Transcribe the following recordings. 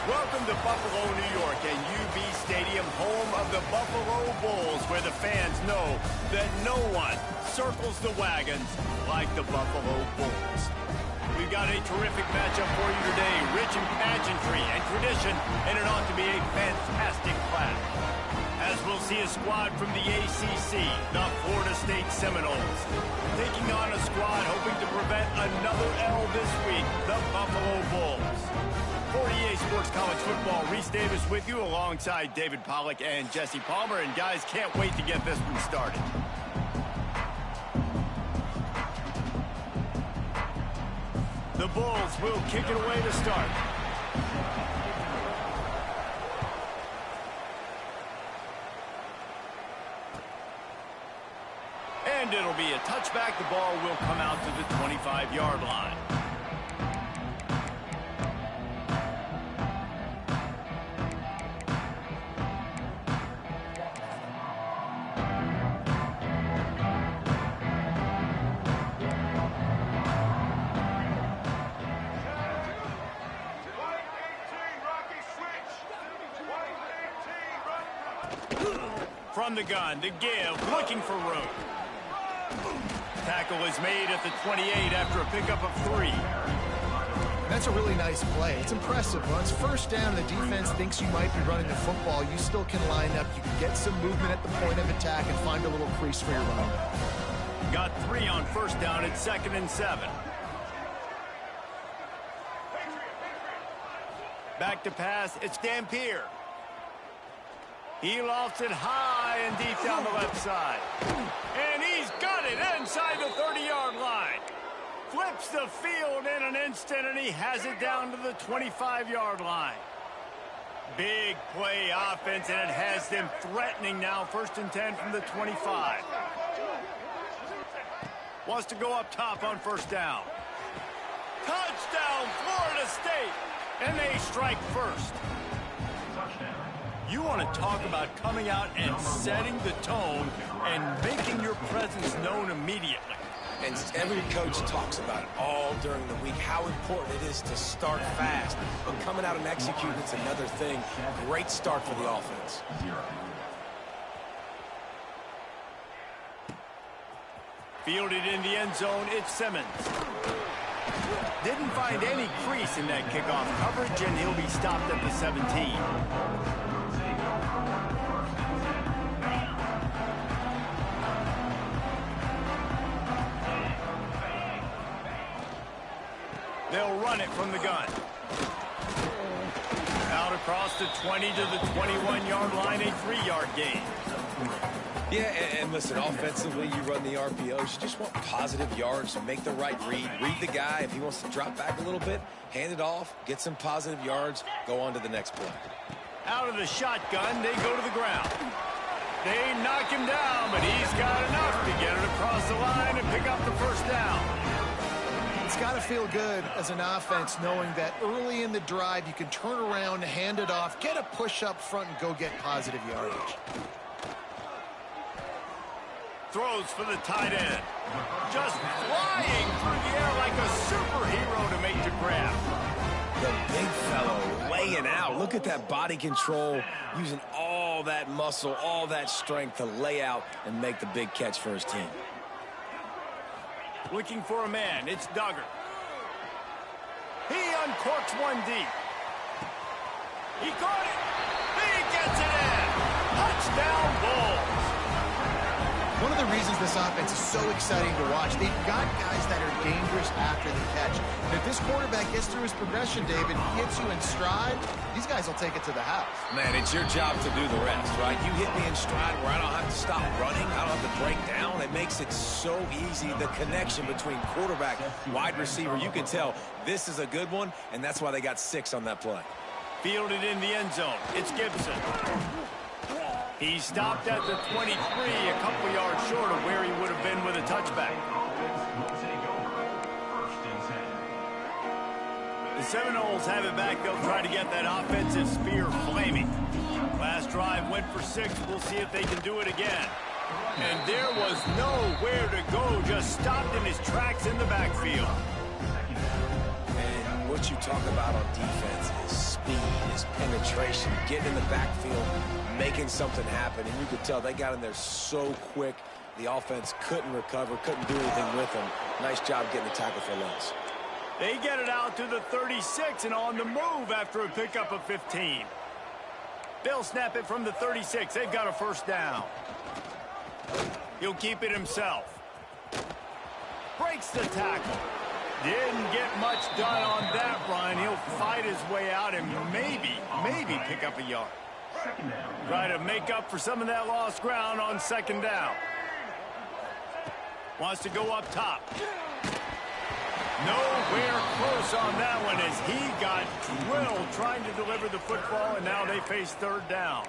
Welcome to Buffalo, New York, and UB Stadium, home of the Buffalo Bulls, where the fans know that no one circles the wagons like the Buffalo Bulls. We've got a terrific matchup for you today, rich in pageantry and tradition, and it ought to be a fantastic clash. As we'll see a squad from the ACC, the Florida State Seminoles, taking on a squad hoping to prevent another L this week, the Buffalo Bulls. For EA Sports College Football, Reese Davis with you alongside David Pollack and Jesse Palmer. And guys, can't wait to get this one started. The Bulls will kick it away to start. And it'll be a touchback. The ball will come out to the 25-yard line. From the gun, to give, looking for room. Tackle is made at the 28 after a pickup of 3. That's a really nice play. It's impressive. Once first down, the defense thinks you might be running the football. You still can line up. You can get some movement at the point of attack and find a little crease for your running back. Got 3 on first down at 2nd and 7. Back to pass, it's Dampier. He lofts it high and deep down the left side. And he's got it inside the 30-yard line. Flips the field in an instant, and he has it down to the 25-yard line. Big play offense, and it has them threatening now. 1st and 10 from the 25. Wants to go up top on first down. Touchdown, Florida State. And they strike first. You want to talk about coming out and setting the tone and making your presence known immediately. And every coach talks about it all during the week, how important it is to start fast. But coming out and executing, it's another thing. Great start for the offense. Fielded in the end zone, it's Simmons. Didn't find any crease in that kickoff coverage, and he'll be stopped at the 17. They'll run it from the gun. Out across the 20 to the 21-yard line, a 3-yard gain. Yeah, and listen, offensively, you run the RPOs. You just want positive yards, make the right read. Read the guy. If he wants to drop back a little bit, hand it off, get some positive yards, go on to the next play. Out of the shotgun, they go to the ground. They knock him down, but he's got enough to get it across the line and pick up the first down. It's got to feel good as an offense knowing that early in the drive you can turn around, hand it off, get a push up front, and go get positive yardage. Throws for the tight end. Just flying through the air like a superhero to make the grab. The big fellow laying out. Look at that body control, using all that muscle, all that strength to lay out and make the big catch for his team. Looking for a man, it's Duggar. He uncorks one deep. He caught it. He gets it in. Touchdown, Bulls. One of the reasons this offense is so exciting to watch, they've got guys that are dangerous after the catch. And if this quarterback gets through his progression, David, he hits you in stride, these guys will take it to the house. Man, it's your job to do the rest, right? You hit me in stride where I don't have to stop running, I don't have break down. It makes it so easy. The connection between quarterback, wide receiver, you can tell this is a good one, and that's why they got 6 on that play. Fielded in the end zone. It's Gibson. He stopped at the 23, a couple yards short of where he would have been with a touchback. The Seminoles have it back. They'll try to get that offensive spear flaming. Last drive went for 6. We'll see if they can do it again. And there was nowhere to go. Just stopped in his tracks in the backfield. And what you talk about on defense is speed, is penetration, getting in the backfield, making something happen. And you could tell they got in there so quick. The offense couldn't recover, couldn't do anything with them. Nice job getting the tackle for loss. They get it out to the 36 and on the move after a pickup of 15. They'll snap it from the 36. They've got a first down. He'll keep it himself. Breaks the tackle. Didn't get much done on that run. He'll fight his way out and maybe pick up a yard. Try to make up for some of that lost ground on second down. Wants to go up top. Nowhere close on that one as he got drilled trying to deliver the football, and now they face third down.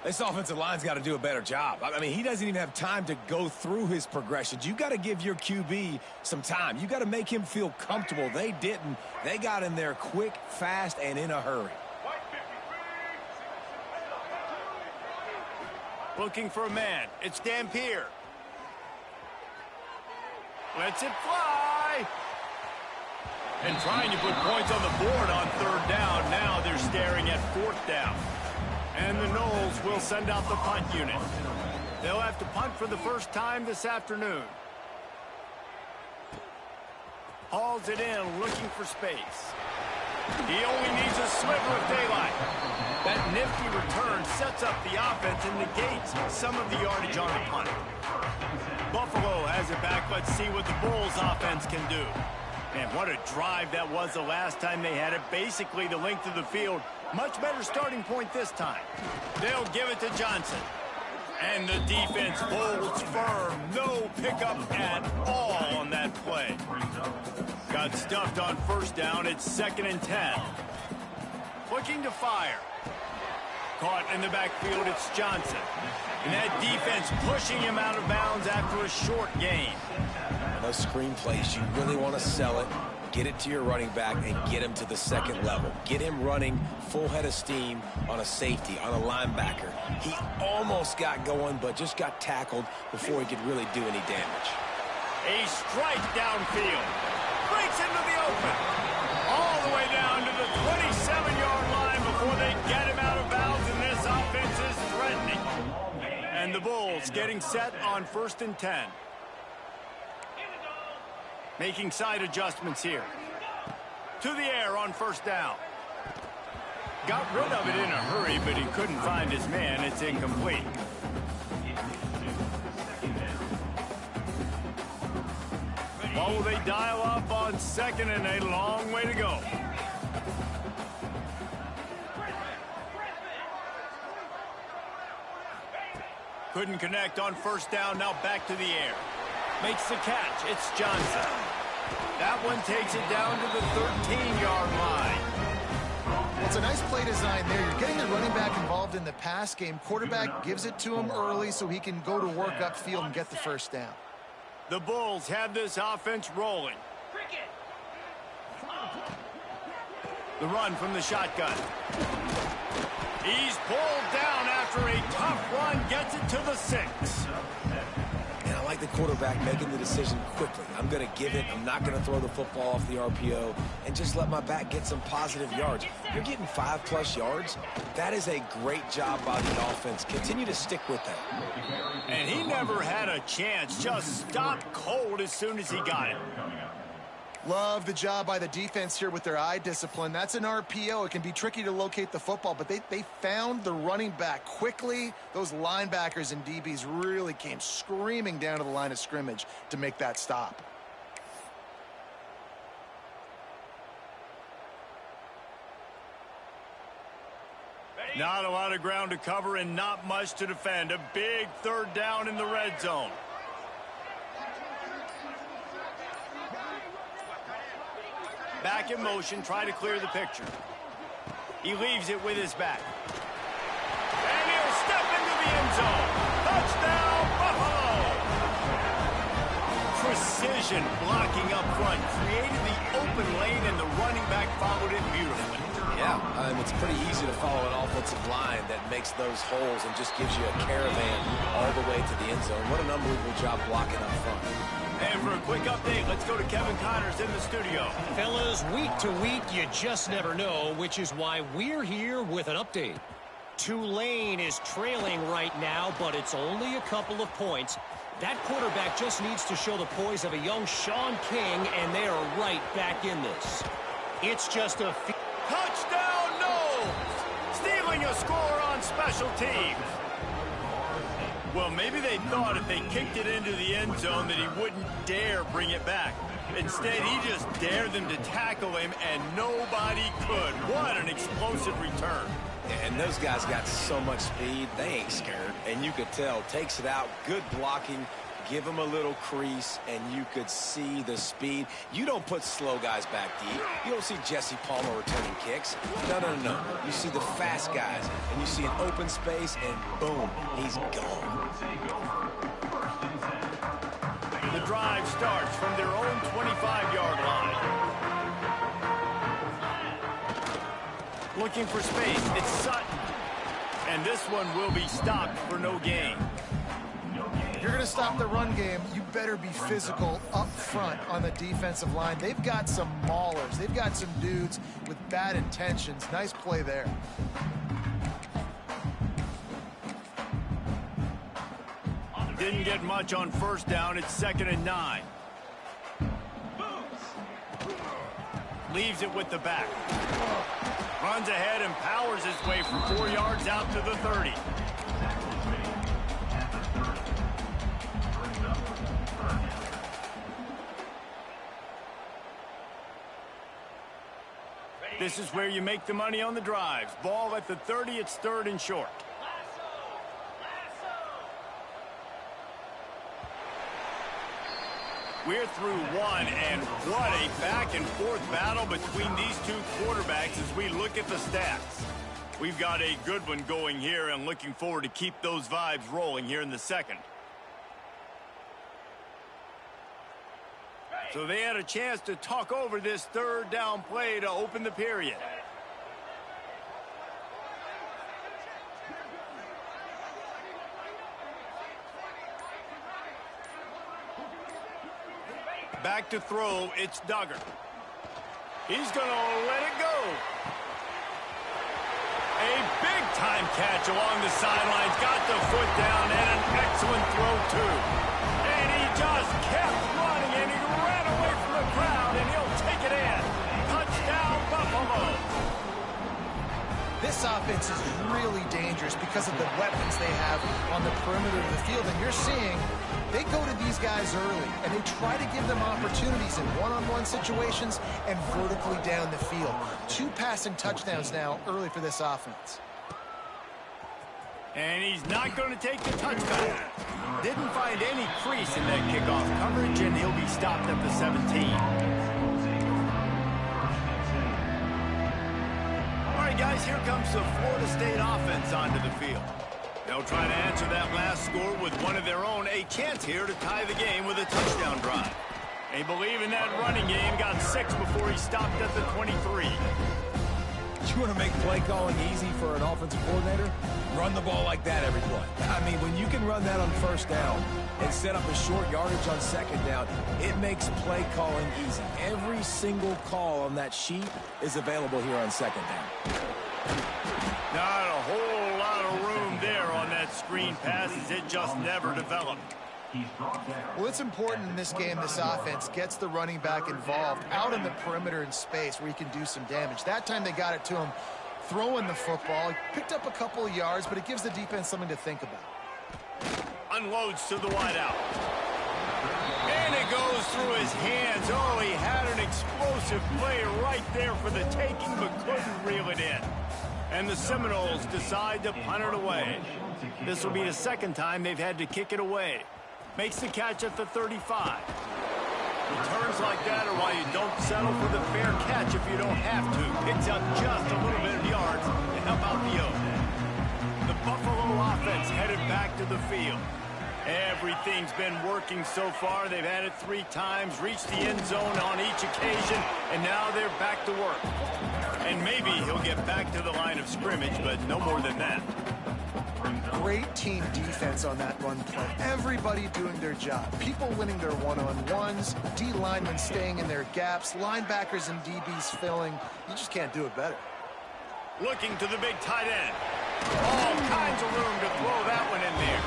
This offensive line's got to do a better job. I mean, he doesn't even have time to go through his progressions. You got to give your QB some time. You got to make him feel comfortable. They didn't. They got in there quick, fast, and in a hurry. Looking for a man. It's Dampier. Lets it fly. And trying to put points on the board on third down. Now they're staring at fourth down. And the Noles will send out the punt unit. They'll have to punt for the first time this afternoon. Hauls it in, looking for space. He only needs a sliver of daylight. That nifty return sets up the offense and negates some of the yardage on the punt. Buffalo has it back. Let's see what the Bulls offense can do. Man, what a drive that was the last time they had it. Basically the length of the field. Much better starting point this time. They'll give it to Johnson. And the defense holds firm. No pickup at all on that play. Got stuffed on first down. It's 2nd and 10. Looking to fire. Caught in the backfield. It's Johnson. And that defense pushing him out of bounds after a short gain. Those screen plays, you really want to sell it, get it to your running back, and get him to the second level. Get him running full head of steam on a safety, on a linebacker. He almost got going, but just got tackled before he could really do any damage. A strike downfield. Breaks into the open. All the way down to the 27-yard line before they get him out of bounds, and this offense is threatening. And the Bulls getting set on 1st and 10. Making side adjustments here. To the air on first down. Got rid of it in a hurry, but he couldn't find his man. It's incomplete. What will they dial up on second, and a long way to go. Couldn't connect on first down. Now back to the air. Makes the catch. It's Johnson. That one takes it down to the 13-yard line. Well, it's a nice play design there. You're getting the running back involved in the pass game. Quarterback gives it to him early so he can go to work upfield and get the first down. The Bulls have this offense rolling. The run from the shotgun. He's pulled down after a tough run. Gets it to the 6. And I like the quarterback making the decision quickly. I'm going to give it. I'm not going to throw the football off the RPO and just let my back get some positive yards. You're getting 5+ yards. That is a great job by the offense. Continue to stick with that. And he never had a chance. Just stopped cold as soon as he got it. Love the job by the defense here with their eye discipline. That's an RPO. It can be tricky to locate the football, but they found the running back quickly. Those linebackers and DBs really came screaming down to the line of scrimmage to make that stop. Not a lot of ground to cover and not much to defend. A big third down in the red zone. Back in motion, try to clear the picture. He leaves it with his back. And he'll step into the end zone. Touchdown, Buffalo! Precision blocking up front. Created the open lane, and the running back followed it beautifully. Yeah, it's pretty easy to follow an offensive line that makes those holes and just gives you a caravan all the way to the end zone. What an unbelievable job blocking up front. And for a quick update, let's go to Kevin Connors in the studio. Fellas, week to week, you just never know, which is why we're here with an update. Tulane is trailing right now, but it's only a couple of points. That quarterback just needs to show the poise of a young Sean King, and they are right back in this. It's just a... Touchdown, Knowles! Stealing a score on special teams. Well, maybe they thought if they kicked it into the end zone that he wouldn't dare bring it back. Instead, he just dared them to tackle him, and nobody could. What an explosive return. And those guys got so much speed, they ain't scared. And you could tell, takes it out, good blocking, give him a little crease, and you could see the speed. You don't put slow guys back deep. You don't see Jesse Palmer returning kicks. No. You see the fast guys, and you see an open space, and boom, he's gone. The drive starts from their own 25-yard line. Looking for space, it's Sutton. And this one will be stopped for no gain. If you're going to stop the run game, you better be physical up front on the defensive line. They've got some maulers. They've got some dudes with bad intentions. Nice play there. Didn't get much on first down. It's 2nd and 9. Leaves it with the back. Runs ahead and powers his way for 4 yards out to the 30. This is where you make the money on the drives. Ball at the 30, it's 3rd and short. We're through one, and what a back-and-forth battle between these two quarterbacks as we look at the stats. We've got a good one going here, and looking forward to keep those vibes rolling here in the second. So they had a chance to talk over this 3rd down play to open the period. Back to throw, it's Duggar. He's going to let it go. A big-time catch along the sidelines. Got the foot down and an excellent throw, too. And he just kept running, and he ran away from the crowd, and he'll take it in. Touchdown, Buffalo. This offense is really dangerous because of the weapons they have on the perimeter of the field. And you're seeing they go to these guys early, and they try to give them opportunities in one-on-one situations and vertically down the field. 2 passing touchdowns now early for this offense. And he's not going to take the touchback. Didn't find any crease in that kickoff coverage, and he'll be stopped at the 17. All right, guys, here comes the Florida State offense onto the field. They'll try to answer that last score with one of their own. A chance here to tie the game with a touchdown drive. They believe in that running game. Got 6 before he stopped at the 23. You want to make play calling easy for an offensive coordinator? Run the ball like that every play. I mean, when you can run that on first down and set up a short yardage on second down, it makes play calling easy. Every single call on that sheet is available here on second down. Not a whole lot of room there on that screen passes. It just never developed. Well, it's important in this game this offense gets the running back involved out in the perimeter in space where he can do some damage. That time they got it to him throwing the football. He picked up a couple of yards, but it gives the defense something to think about. Unloads to the wideout. And it goes through his hands. Oh, he had an explosive play right there for the taking, but couldn't reel it in. And the Seminoles decide to punt it away. This will be the second time they've had to kick it away. Makes the catch at the 35. Returns like that are why you don't settle for the fair catch if you don't have to. Picks up just a little bit of yards to help out the O's. The Buffalo offense headed back to the field. Everything's been working so far. They've had it 3 times, reached the end zone on each occasion, and now they're back to work. And maybe he'll get back to the line of scrimmage, but no more than that. Great team defense on that run play. Everybody doing their job. People winning their one-on-ones, D linemen staying in their gaps, linebackers and DBs filling. You just can't do it better. Looking to the big tight end. All kinds of room to throw that one in there.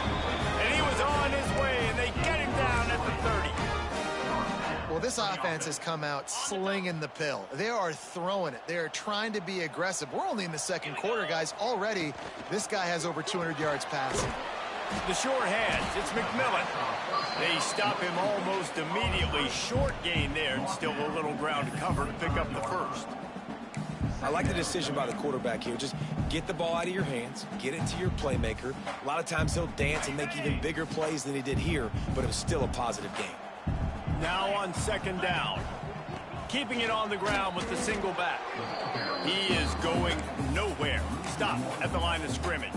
And he was on his way, and they get him down at the 30. Well, this offense has come out slinging the pill. They are throwing it. They are trying to be aggressive. We're only in the second quarter, guys. Already, this guy has over 200 yards passing. The short hands. It's McMillan. They stop him almost immediately. Short gain there, and still a little ground to cover to pick up the first. I like the decision by the quarterback here. Just get the ball out of your hands, get it to your playmaker. A lot of times he'll dance and make even bigger plays than he did here, but it was still a positive game. Now on second down. Keeping it on the ground with the single back. He is going nowhere. Stop at the line of scrimmage.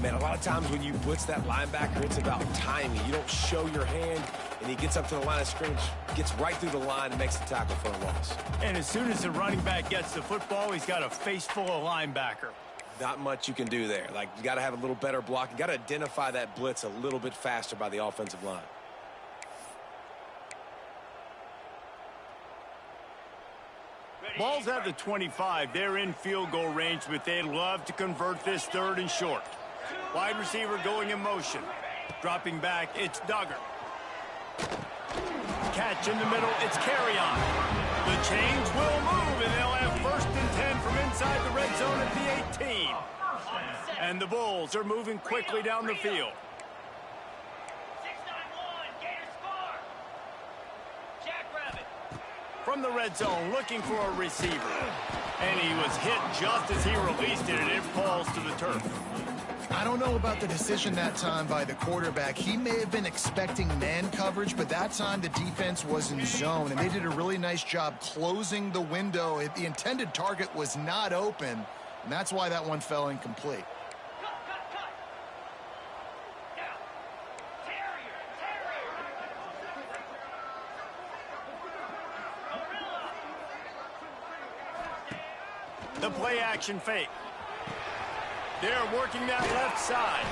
Man, a lot of times when you blitz that linebacker, it's about timing. You don't show your hand, and he gets up to the line of scrimmage, gets right through the line, and makes the tackle for a loss. And as soon as the running back gets the football, he's got a face full of linebacker. Not much you can do there. Like, you got to have a little better block. You got to identify that blitz a little bit faster by the offensive line. Ball's at the 25. They're in field goal range, but they'd love to convert this 3rd and short. Wide receiver going in motion. Dropping back, it's Duggar. Catch in the middle, it's Carrion. The chains will move, and they'll have 1st and 10 from inside the red zone at the 18. And the Bulls are moving quickly down the field. From the red zone, looking for a receiver. And he was hit just as he released it, and it falls to the turf. I don't know about the decision that time by the quarterback. He may have been expecting man coverage, but that time the defense was in zone, and they did a really nice job closing the window. The intended target was not open, and that's why that one fell incomplete. The play action fake. They're working that left side.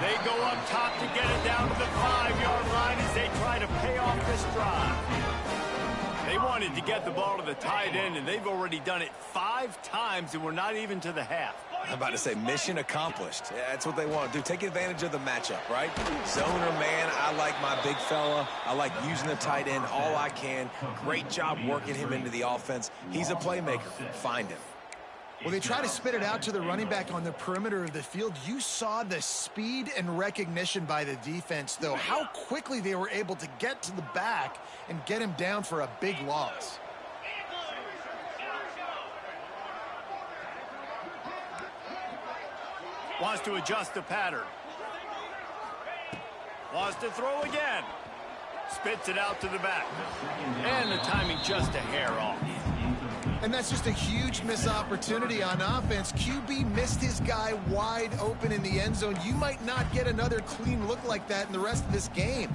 They go up top to get it down to the 5-yard line as they try to pay off this drive. They wanted to get the ball to the tight end, and they've already done it 5 times, and we're not even to the half. I'm about to say mission accomplished. Yeah, that's what they want to do. Take advantage of the matchup, right? Zone or man, I like my big fella. I like using the tight end all I can. Great job working him into the offense. He's a playmaker. Find him. Well, they try to spit it out to the running back on the perimeter of the field. You saw the speed and recognition by the defense, though. How quickly they were able to get to the back and get him down for a big loss. Wants to adjust the pattern. Wants to throw again. Spits it out to the back. And the timing just a hair off. And that's just a huge missed opportunity on offense. QB missed his guy wide open in the end zone. You might not get another clean look like that in the rest of this game.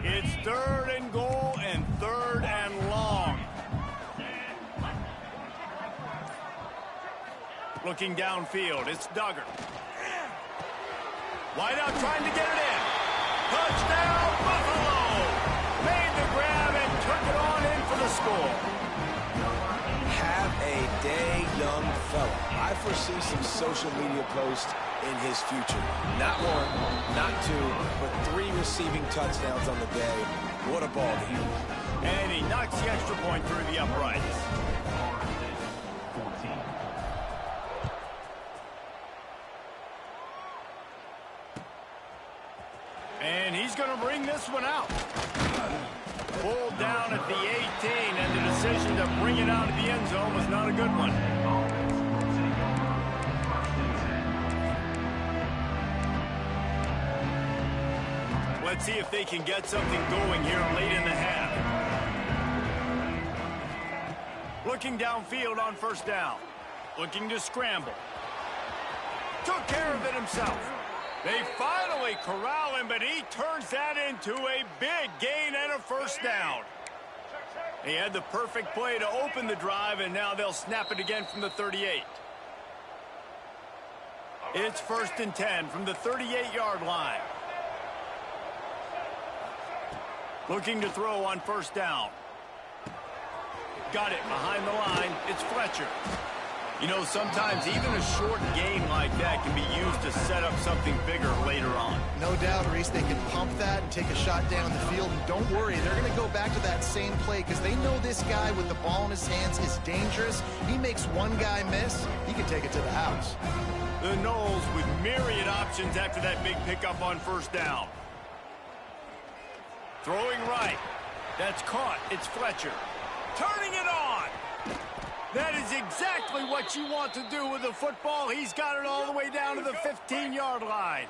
It's 3rd and goal and 3rd and long. Looking downfield, it's Duggar. Wide out trying to get it in. Touchdown, Buffalo! Made the grab and took it on in for the score. Have a day, young fella. I foresee some social media posts in his future. Not 1, not 2, but 3 receiving touchdowns on the day. What a ball game. And he knocks the extra point through the uprights. and he's going to bring this one out. Pulled down at the 18, and the decision to bring it out of the end zone was not a good one. Let's see if they can get something going here late in the half. Looking downfield on first down. Looking to scramble. Took care of it himself. They finally corral him, but he turns that into a big gain and a first down. He had the perfect play to open the drive, and now they'll snap it again from the 38. It's 1st and 10 from the 38-yard line. Looking to throw on first down. Got it behind the line. It's Fletcher. You know, sometimes even a short game like that can be used to set up something bigger later on. No doubt, Reese, they can pump that and take a shot down the field. And don't worry, they're going to go back to that same play because they know this guy with the ball in his hands is dangerous. He makes one guy miss, he can take it to the house. The Noles with myriad options after that big pickup on first down. Throwing right. That's caught. It's Fletcher. Turning it on. That is exactly what you want to do with the football. He's got it all the way down to the 15-yard line.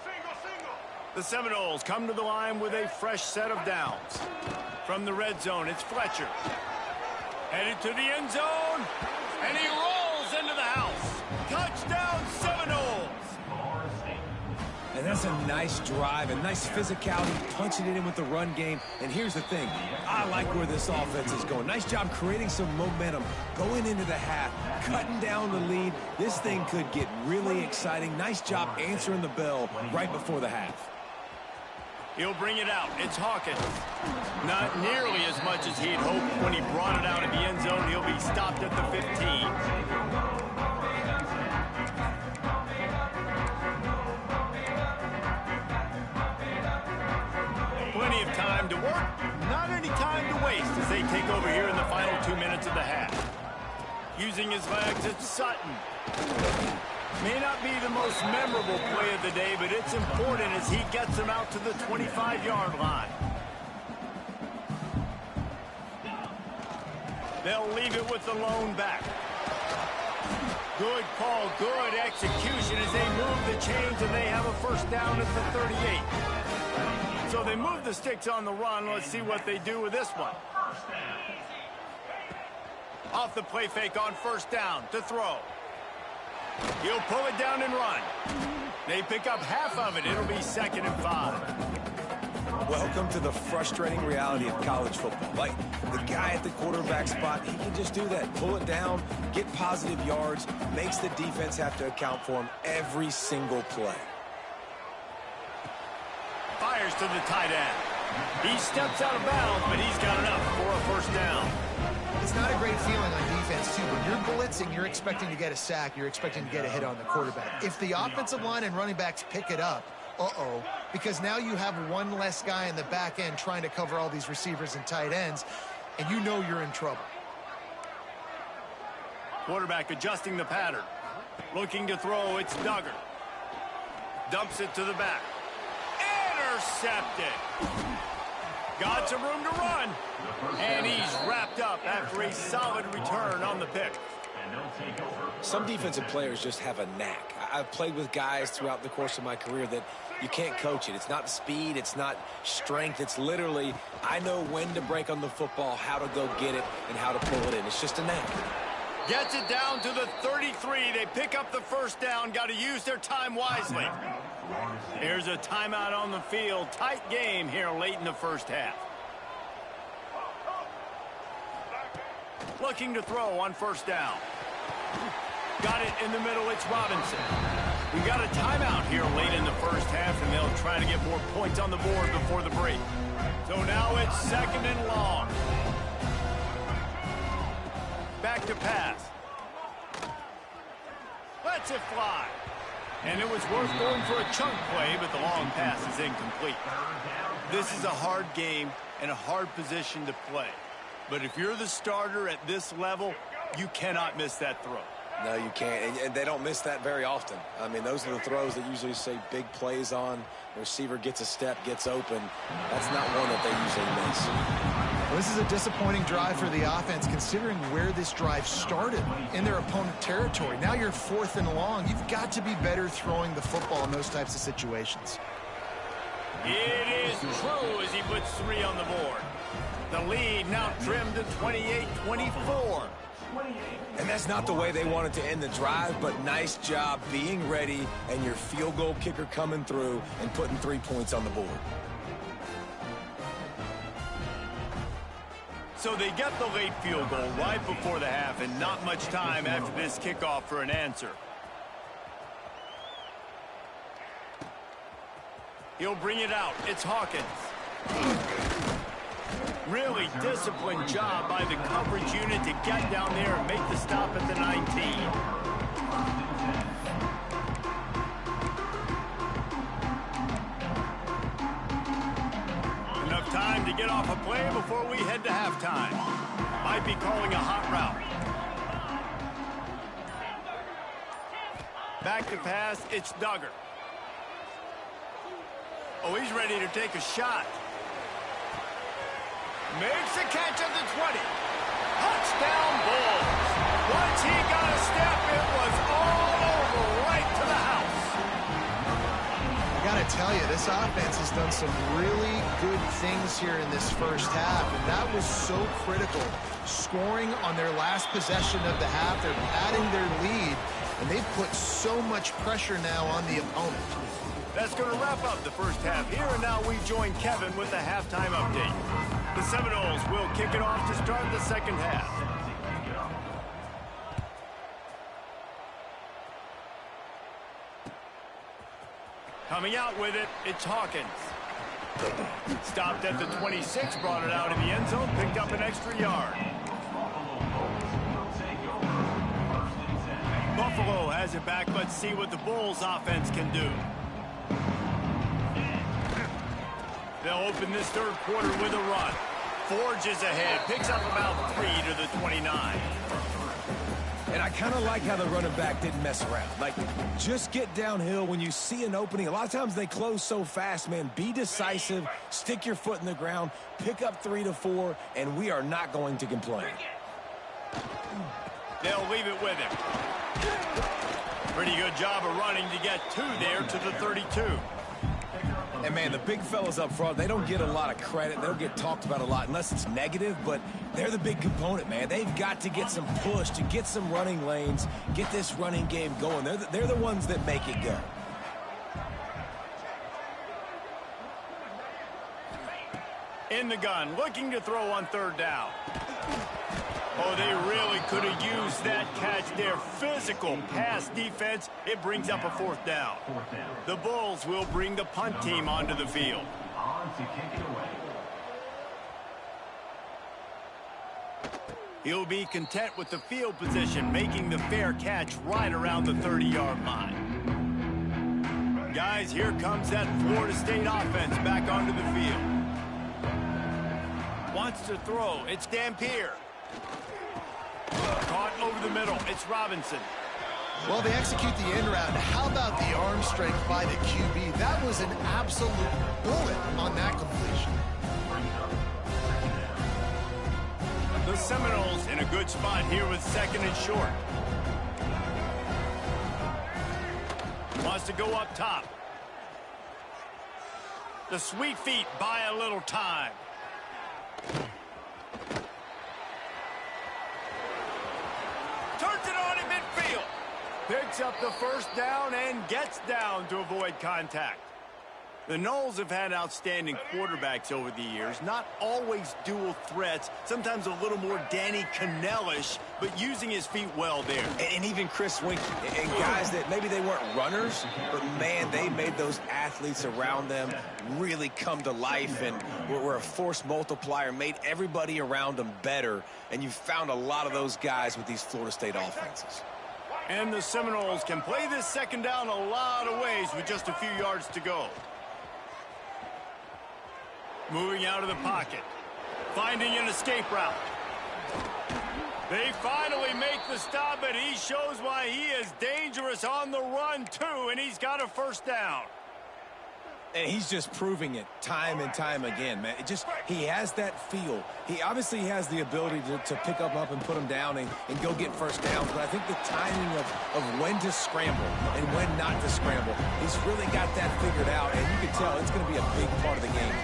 The Seminoles come to the line with a fresh set of downs. From the red zone, it's Fletcher. Headed to the end zone, and he rolls into the house. Touchdown, Seminoles! And that's a nice drive, a nice physicality, punching it in with the run game. And here's the thing, I like where this offense is going. Nice job creating some momentum, going into the half, cutting down the lead. This thing could get really exciting. Nice job answering the bell right before the half. He'll bring it out. It's Hawkins. Not nearly as much as he'd hoped when he brought it out of the end zone. He'll be stopped at the 15. Plenty of time to work, not any time to waste as they take over here in the final 2 minutes of the half. Using his legs, it's Sutton. May not be the most memorable play of the day, but it's important as he gets him out to the 25-yard line. They'll leave it with the lone back. Good call, good execution as they move the chains, and they have a first down at the 38. So they move the sticks on the run. Let's see what they do with this one. Off the play fake on first down to throw. He'll pull it down and run. They pick up half of it. It'll be 2nd and 5. Welcome to the frustrating reality of college football. Like, the guy at the quarterback spot, he can just do that. Pull it down, get positive yards, makes the defense have to account for him every single play. Fires to the tight end. He steps out of bounds, but he's got enough for a first down. It's not a great feeling on defense, too. When you're blitzing, you're expecting to get a sack. You're expecting to get a hit on the quarterback. If the offensive line and running backs pick it up, because now you have one less guy in the back end trying to cover all these receivers and tight ends, and you know you're in trouble. Quarterback adjusting the pattern. Looking to throw, it's Duggar. Dumps it to the back. Intercepted. Got some room to run. And he's wrapped up after a solid return on the pick. Some defensive players just have a knack. I've played with guys throughout the course of my career that you can't coach it. It's not speed, it's not strength. It's literally, I know when to break on the football, how to go get it, and how to pull it in. It's just a knack. Gets it down to the 33. They pick up the first down. Got to use their time wisely. Here's a timeout on the field. Tight game here late in the first half. Looking to throw on first down. Got it in the middle. It's Robinson. We got a timeout here late in the first half, and they'll try to get more points on the board before the break. So now it's 2nd and long. Back to pass. Lets it fly. And it was worth going for a chunk play, but the long pass is incomplete. This is a hard game and a hard position to play. But if you're the starter at this level, you cannot miss that throw. No, you can't. And they don't miss that very often. I mean, those are the throws that usually say big plays on. The receiver gets a step, gets open. That's not one that they usually miss. Well, this is a disappointing drive for the offense, considering where this drive started in their opponent territory. Now you're 4th and long. You've got to be better throwing the football in those types of situations. It is true as he puts 3 on the board. The lead now trimmed to 28-24. And that's not the way they wanted to end the drive, but nice job being ready and your field goal kicker coming through and putting 3 points on the board. So they get the late field goal right before the half and not much time after this kickoff for an answer. He'll bring it out. It's Hawkins. Really disciplined job by the coverage unit to get down there and make the stop at the 19. Enough time to get off a play before we head to halftime. Might be calling a hot route. Back to pass, it's Duggar. Oh, he's ready to take a shot. Makes a catch at the 20. Touchdown Bulls. Once he got a step, it was all over right to the house. I got to tell you, this offense has done some really good things here in this first half, and that was so critical. Scoring on their last possession of the half, they're adding their lead, and they've put so much pressure now on the opponent. That's going to wrap up the first half here, and now we join Kevin with the halftime update. The Seminoles will kick it off to start the second half. Coming out with it, it's Hawkins. Stopped at the 26, brought it out in the end zone, picked up an extra yard. Buffalo has it back. Let's see what the Bulls offense can do. They'll open this third quarter with a run. Forges ahead, picks up about 3 to the 29. And I kind of like how the running back didn't mess around. Like, just get downhill when you see an opening. A lot of times they close so fast, man. Be decisive, stick your foot in the ground, pick up 3 to 4, and we are not going to complain. They'll leave it with him. Pretty good job of running to get 2 there to the 32. And, man, the big fellas up front, they don't get a lot of credit. They don't get talked about a lot unless it's negative, but they're the big component, man. They've got to get some push, to get some running lanes, get this running game going. They're the ones that make it go. In the gun, looking to throw on third down. Oh, they really could have used that catch there. Physical pass defense. It brings up a 4th down. The Bulls will bring the punt team onto the field. He'll be content with the field position, making the fair catch right around the 30-yard line. Guys, here comes that Florida State offense back onto the field. Wants to throw. It's Dampier. Caught over the middle. It's Robinson. Well, they execute the end route. How about the arm strength by the QB? That was an absolute bullet on that completion. The Seminoles in a good spot here with 2nd and short. Wants to go up top. The Sweet Feet buy a little time. Turns it on in midfield. Picks up the first down and gets down to avoid contact. The Noles have had outstanding quarterbacks over the years. Not always dual threats. Sometimes a little more Danny Cannell-ish, but using his feet well there. And even Chris Winkie. And guys that maybe they weren't runners, but, man, they made those athletes around them really come to life and were a force multiplier, made everybody around them better. And you found a lot of those guys with these Florida State offenses. And the Seminoles can play this second down a lot of ways with just a few yards to go. Moving out of the pocket. Finding an escape route. They finally make the stop, but he shows why he is dangerous on the run, too, and he's got a first down. And he's just proving it time and time again, man. He has that feel. He obviously has the ability to pick up and put him down and go get first downs. But I think the timing of when to scramble and when not to scramble, he's really got that figured out. And you can tell it's going to be a big part of the game.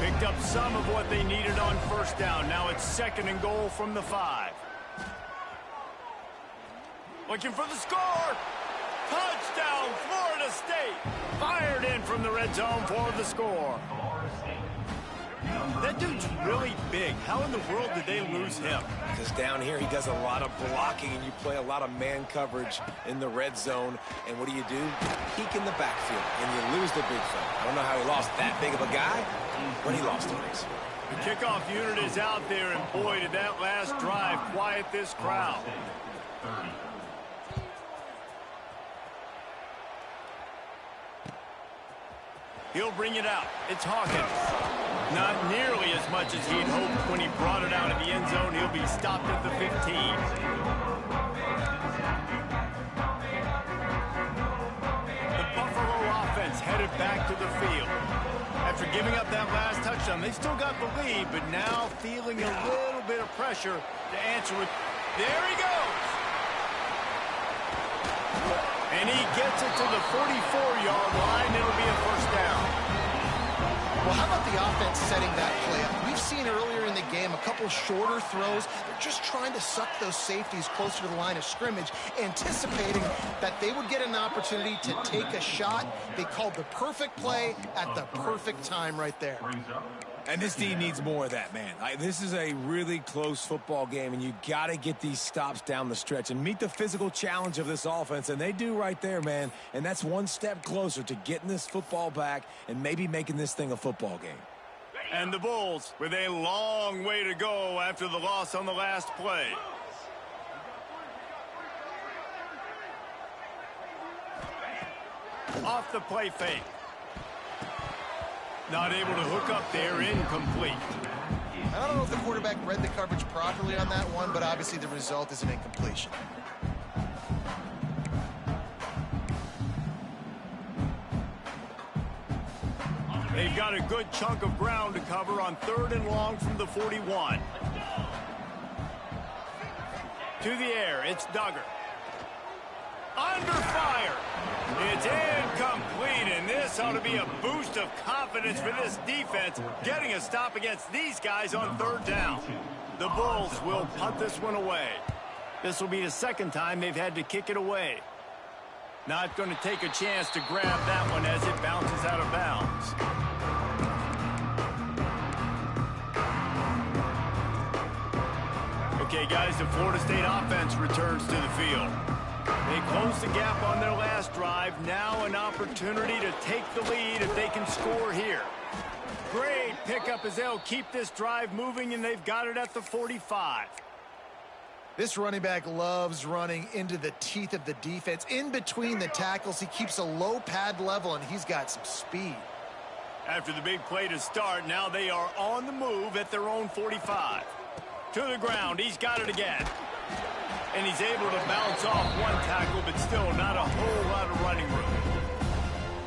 Picked up some of what they needed on first down. Now it's 2nd and goal from the 5. Looking for the score. Touchdown, Florida State. Fired in from the red zone for the score. That dude's really big. How in the world did they lose him? Because down here he does a lot of blocking, and you play a lot of man coverage in the red zone. And what do? Peek in the backfield, and you lose the big fella. I don't know how he lost that big of a guy, but he lost it. The kickoff unit is out there, and boy, did that last drive quiet this crowd. He'll bring it out. It's Hawkins. Not nearly as much as he'd hoped when he brought it out of the end zone. He'll be stopped at the 15. The Buffalo offense headed back to the field. After giving up that last touchdown, they still got the lead, but now feeling a little bit of pressure to answer with. There he goes. And he gets it to the 44-yard line. It'll be a first down. Well, how about the offense setting that play up? We've seen earlier in the game a couple shorter throws. They're just trying to suck those safeties closer to the line of scrimmage, anticipating that they would get an opportunity to take a shot. They called the perfect play at the perfect time right there. And this team needs more of that, man. This is a really close football game, and you got to get these stops down the stretch and meet the physical challenge of this offense, and they do right there, man. And that's one step closer to getting this football back and maybe making this thing a football game. And the Bulls with a long way to go after the loss on the last play. Off the play fake. Not able to hook up there, incomplete. I don't know if the quarterback read the coverage properly on that one, but obviously the result is an incompletion. They've got a good chunk of ground to cover on 3rd and long from the 41. To the air, it's Duggar. Under fire. It's incomplete, and this ought to be a boost of confidence for this defense, getting a stop against these guys on 3rd down. The Bulls will punt this one away. This will be the 2nd time they've had to kick it away. Not going to take a chance to grab that one as it bounces out of bounds. Okay, guys, the Florida State offense returns to the field. They closed the gap on their last drive. Now an opportunity to take the lead if they can score here. Great pickup as they'll keep this drive moving, and they've got it at the 45. This running back loves running into the teeth of the defense. In between the tackles, he keeps a low pad level, and he's got some speed. After the big play to start, now they are on the move at their own 45. To the ground, he's got it again. And he's able to bounce off one tackle, but still not a whole lot of running room.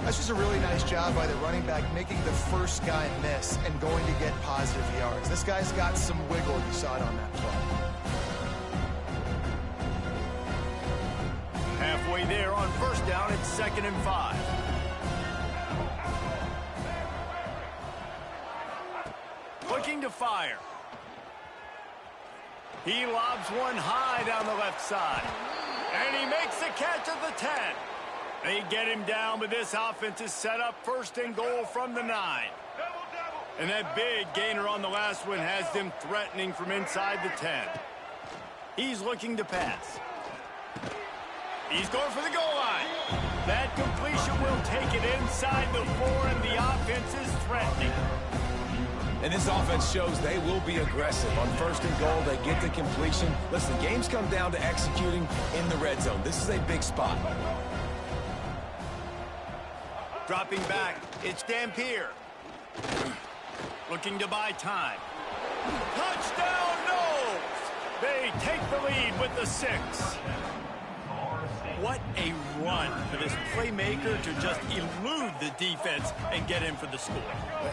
That's just a really nice job by the running back, making the first guy miss and going to get positive yards. This guy's got some wiggle. You saw it on that play. Halfway there on 1st down, it's 2nd and 5. Looking to fire. He lobs one high down the left side. And he makes the catch at the 10. They get him down, but this offense is set up 1st and goal from the 9. And that big gainer on the last one has them threatening from inside the 10. He's looking to pass. He's going for the goal line. That completion will take it inside the 4, and the offense is threatening. And this offense shows they will be aggressive. On 1st and goal, they get the completion. Listen, games come down to executing in the red zone. This is a big spot. Dropping back, it's Dampier. Looking to buy time. Touchdown, no! They take the lead with the 6. What a run for this playmaker to just elude the defense and get in for the score.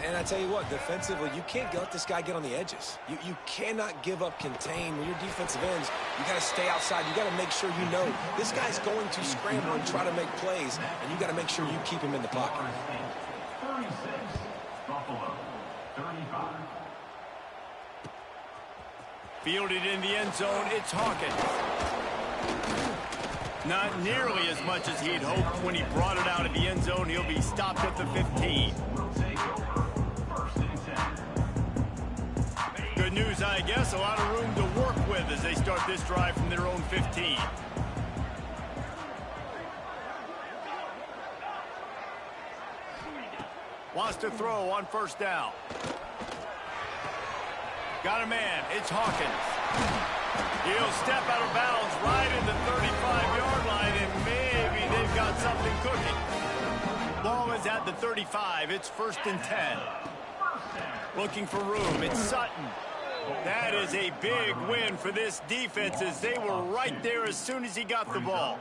And I tell you what, defensively, you can't let this guy get on the edges. You cannot give up contain. When you're defensive ends, you got to stay outside. You got to make sure you know this guy's going to scramble and try to make plays, and you got to make sure you keep him in the pocket. 36, Buffalo, 35. Fielded in the end zone, it's Hawkins. Not nearly as much as he'd hoped when he brought it out of the end zone. He'll be stopped at the 15. Good news, I guess. A lot of room to work with as they start this drive from their own 15. Wants to throw on first down. Got a man. It's Hawkins. He'll step out of bounds right in the 35-yard line, and maybe they've got something cooking. Ball is at the 35. It's 1st and 10. Looking for room. It's Sutton. That is a big win for this defense as they were right there as soon as he got the ball.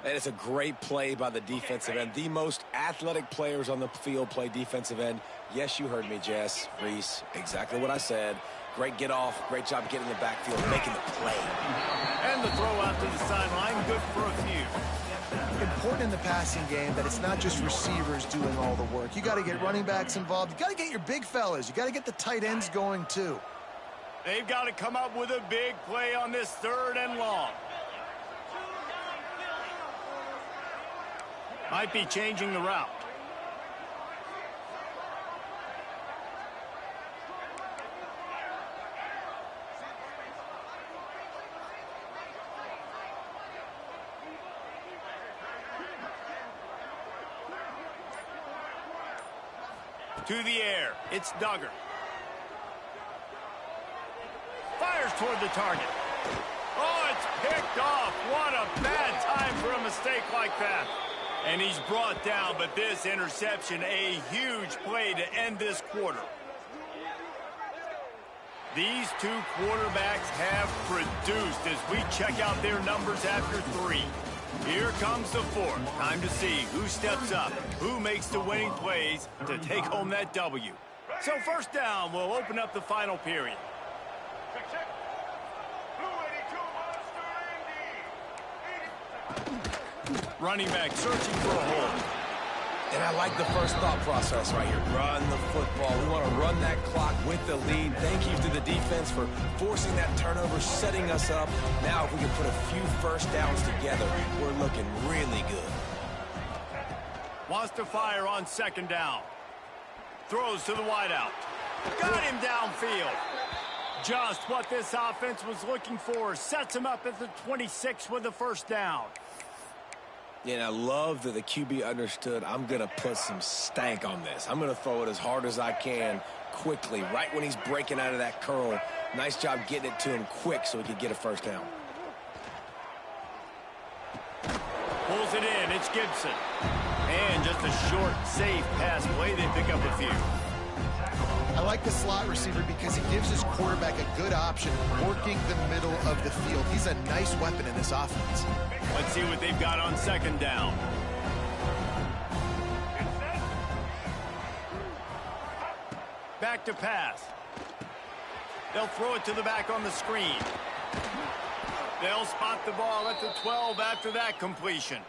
And it's a great play by the defensive end. The most athletic players on the field play defensive end. Yes, you heard me, Jess, Reese. Exactly what I said. Great get off. Great job getting in the backfield, making the play. And the throw out to the sideline, good for a few. Important in the passing game that it's not just receivers doing all the work. You got to get running backs involved. You got to get your big fellas. You got to get the tight ends going too. They've got to come up with a big play on this 3rd and long. Might be changing the route. To the air, it's Duggar. Fires toward the target. Oh, it's picked off. What a bad time for a mistake like that. And he's brought down, but this interception, a huge play to end this quarter. These two quarterbacks have produced as we check out their numbers after 3. Here comes the 4th. Time to see who steps up, who makes the winning plays to take home that W. So 1st down will open up the final period. Running back searching for a hole. And I like the first thought process right here. Run the football. We want to run that clock with the lead. Thank you to the defense for forcing that turnover, setting us up. Now if we can put a few first downs together, we're looking really good. Wants to fire on 2nd down. Throws to the wideout. Got him downfield. Just what this offense was looking for. Sets him up at the 26 with the 1st down. Yeah, and I love that the QB understood I'm going to put some stank on this. I'm going to throw it as hard as I can quickly, right when he's breaking out of that curl. Nice job getting it to him quick so he could get a 1st down. Pulls it in. It's Gibson. And just a short, safe pass play. They pick up a few. I like the slot receiver because he gives his quarterback a good option working the middle of the field. He's a nice weapon in this offense. Let's see what they've got on 2nd down. Back to pass. They'll throw it to the back on the screen. They'll spot the ball at the 12 after that completion.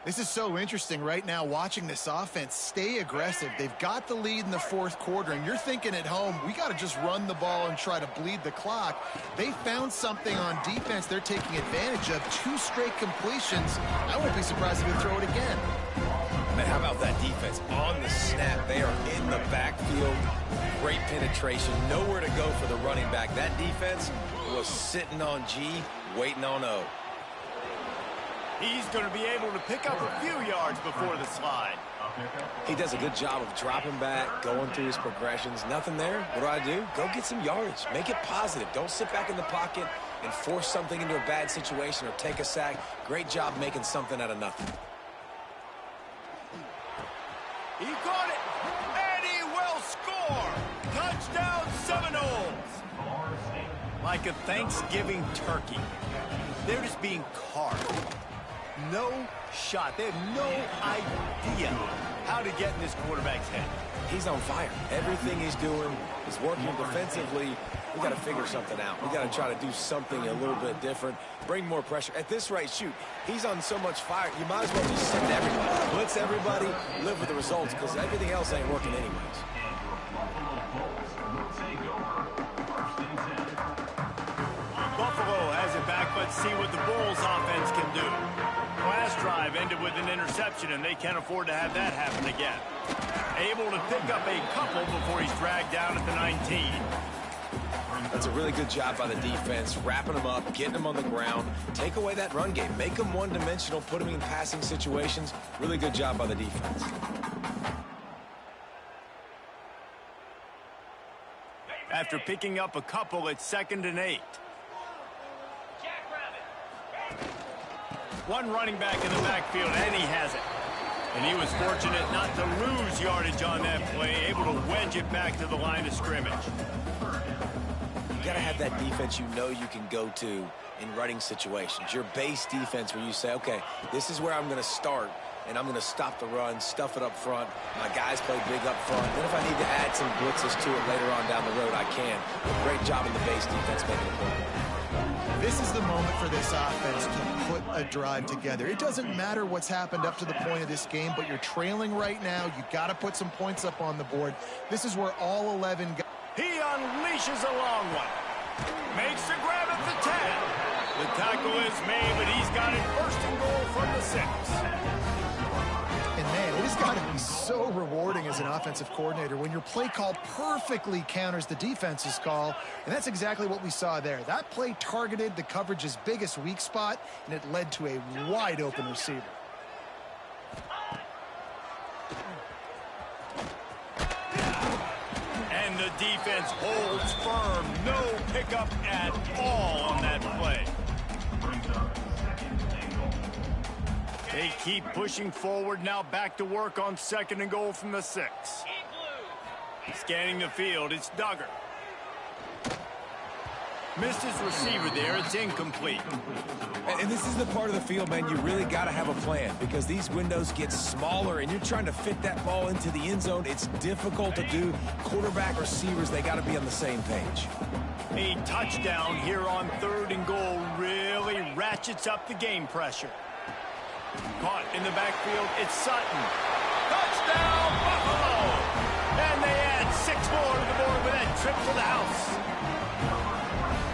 This is so interesting right now watching this offense stay aggressive. They've got the lead in the 4th quarter, and you're thinking at home, we got to just run the ball and try to bleed the clock. They found something on defense they're taking advantage of. 2 straight completions. I wouldn't be surprised if they throw it again. Man, how about that defense? On the snap, they are in the backfield. Great penetration. Nowhere to go for the running back. That defense was sitting on G, waiting on O. He's going to be able to pick up a few yards before the slide. He does a good job of dropping back, going through his progressions. Nothing there. What do? Go get some yardage. Make it positive. Don't sit back in the pocket and force something into a bad situation or take a sack. Great job making something out of nothing. He got it, and he will score. Touchdown Seminoles. like a Thanksgiving turkey. They're just being carved. No shot. They have no idea how to get in this quarterback's head. He's on fire. Everything he's doing is working defensively. We got to figure something out. We got to try to do something a little bit different. Bring more pressure. At this rate, shoot, he's on so much fire. You might as well just send everybody. Blitz everybody, live with the results, because everything else ain't working anyways. Buffalo has it back. Let's see what the Bulls offense can do. Last drive ended with an interception, and they can't afford to have that happen again. Able to pick up a couple before he's dragged down at the 19. That's a really good job by the defense, wrapping them up, getting them on the ground. Take away that run game. Make them one-dimensional, put them in passing situations. Really good job by the defense. After picking up a couple, it's 2nd and 8. One running back in the backfield, and he has it. And he was fortunate not to lose yardage on that play, able to wedge it back to the line of scrimmage. You got to have that defense you know you can go to in running situations. Your base defense where you say, okay, this is where I'm going to start, and I'm going to stop the run, stuff it up front. My guys play big up front. Then if I need to add some blitzes to it later on down the road, I can. But great job in the base defense making a play. This is the moment for this offense to put a drive together. It doesn't matter what's happened up to the point of this game, but you're trailing right now. You've got to put some points up on the board. This is where all 11 guys... He unleashes a long one. Makes the grab at the 10. The tackle is made, but he's got it 1st and goal from the 6. And man, it has got to be so rewarding as an offensive coordinator when your play call perfectly counters the defense's call, and that's exactly what we saw there. That play targeted the coverage's biggest weak spot, and it led to a wide-open receiver. And the defense holds firm. No pickup at all on that play. They keep pushing forward, now back to work on 2nd and goal from the 6. Scanning the field, it's Duggar. Missed his receiver there, it's incomplete. And this is the part of the field, man, you really got to have a plan because these windows get smaller and you're trying to fit that ball into the end zone. It's difficult to do. Quarterback, receivers, they got to be on the same page. A touchdown here on 3rd and goal really ratchets up the game pressure. Caught in the backfield, it's Sutton. Touchdown, Buffalo! And they add 6 more to the board with that trip to the house.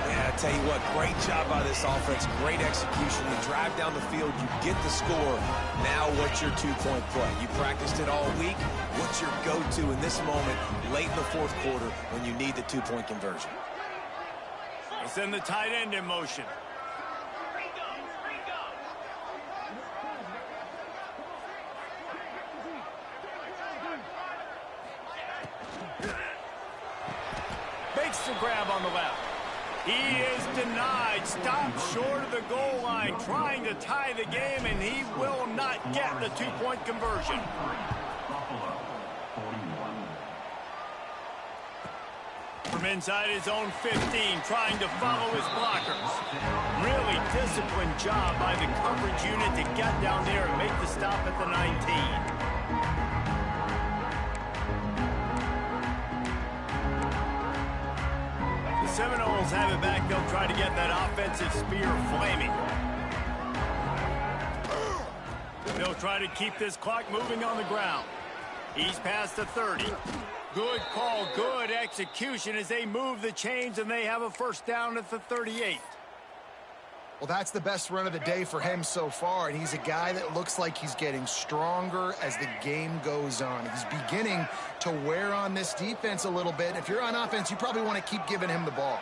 Yeah, I tell you what, great job by this offense. Great execution. You drive down the field, you get the score. Now what's your 2-point play? You practiced it all week. What's your go-to in this moment late in the 4th quarter when you need the 2-point conversion? They send the tight end in motion. Makes the grab on the left. He is denied. Stopped short of the goal line, trying to tie the game, and he will not get the 2-point conversion. From inside his own 15, trying to follow his blockers. Really disciplined job by the coverage unit to get down there and make the stop at the 19. Seminoles have it back. They'll try to get that offensive spear flaming. They'll try to keep this clock moving on the ground. He's past the 30. Good call, good execution as they move the chains, and they have a 1st down at the 38. Well, that's the best run of the day for him so far, and he's a guy that looks like he's getting stronger as the game goes on. He's beginning to wear on this defense a little bit. If you're on offense, you probably want to keep giving him the ball.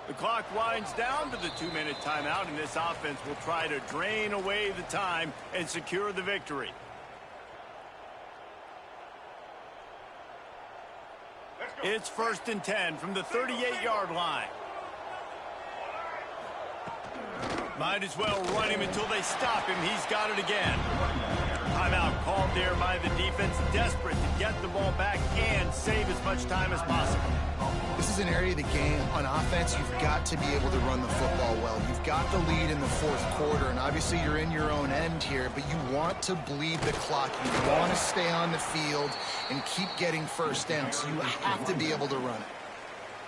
The clock winds down to the 2-minute timeout, and this offense will try to drain away the time and secure the victory. It's 1st and 10 from the 38-yard line. Might as well run him until they stop him. He's got it again. Timeout called there by the defense, desperate to get the ball back and save as much time as possible. This is an area of the game on offense you've got to be able to run the football well. You've got the lead in the fourth quarter, and obviously you're in your own end here, but you want to bleed the clock. You want to stay on the field and keep getting first down, so you have to be able to run it.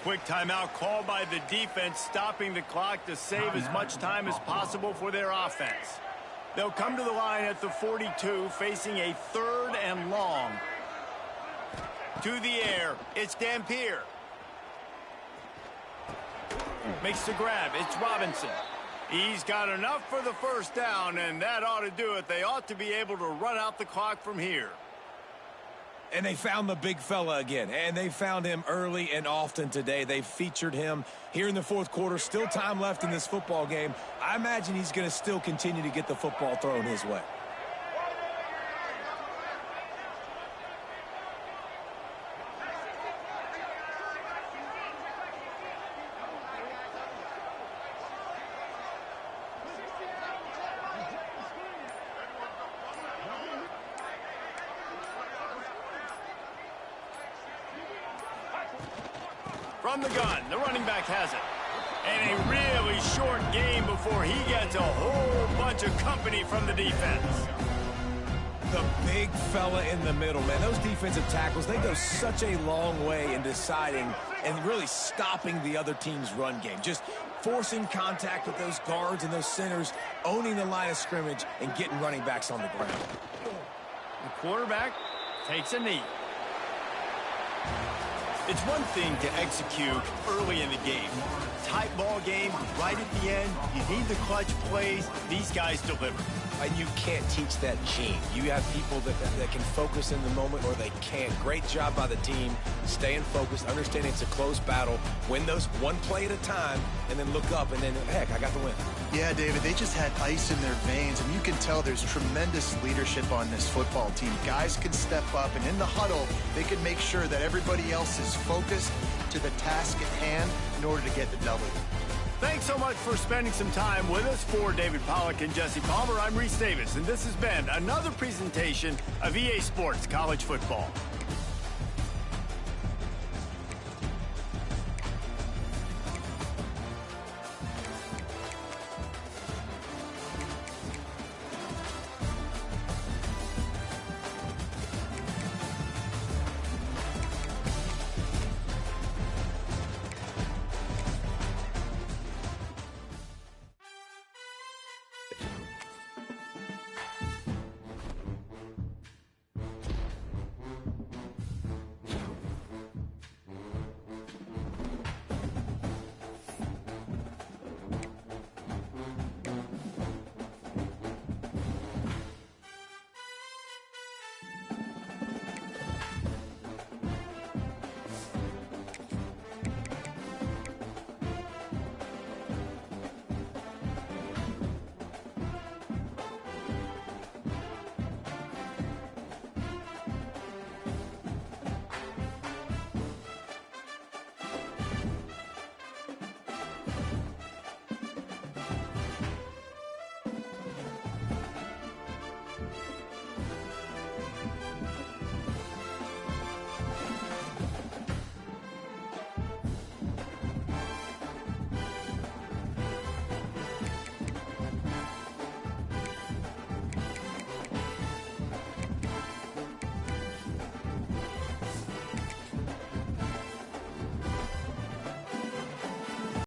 Quick timeout called by the defense, stopping the clock to save as much time as possible for their offense. They'll come to the line at the 42, facing a 3rd and long. To the air, it's Dampier. Makes the grab, it's Robinson. He's got enough for the first down, and that ought to do it. They ought to be able to run out the clock from here. And they found the big fella again, and they found him early and often today. They featured him here in the fourth quarter. Still time left in this football game. I imagine he's going to still continue to get the football thrown his way. From the gun, the running back has it. And a really short game before he gets a whole bunch of company from the defense. The big fella in the middle, man. Those defensive tackles, they go such a long way in deciding and really stopping the other team's run game. Just forcing contact with those guards and those centers, owning the line of scrimmage, and getting running backs on the ground. The quarterback takes a knee. It's one thing to execute early in the game. Tight ball game, right at the end, you need the clutch plays. These guys deliver. And you can't teach that gene. You have people that can focus in the moment or they can't. Great job by the team, staying focused, understanding it's a close battle, win those one play at a time, and then look up and then, heck, I got the win. Yeah, David, they just had ice in their veins, and you can tell there's tremendous leadership on this football team. Guys can step up, and in the huddle, they can make sure that everybody else is focused to the task at hand in order to get the W. Thanks so much for spending some time with us. For David Pollack and Jesse Palmer, I'm Reese Davis, and this has been another presentation of EA Sports College Football.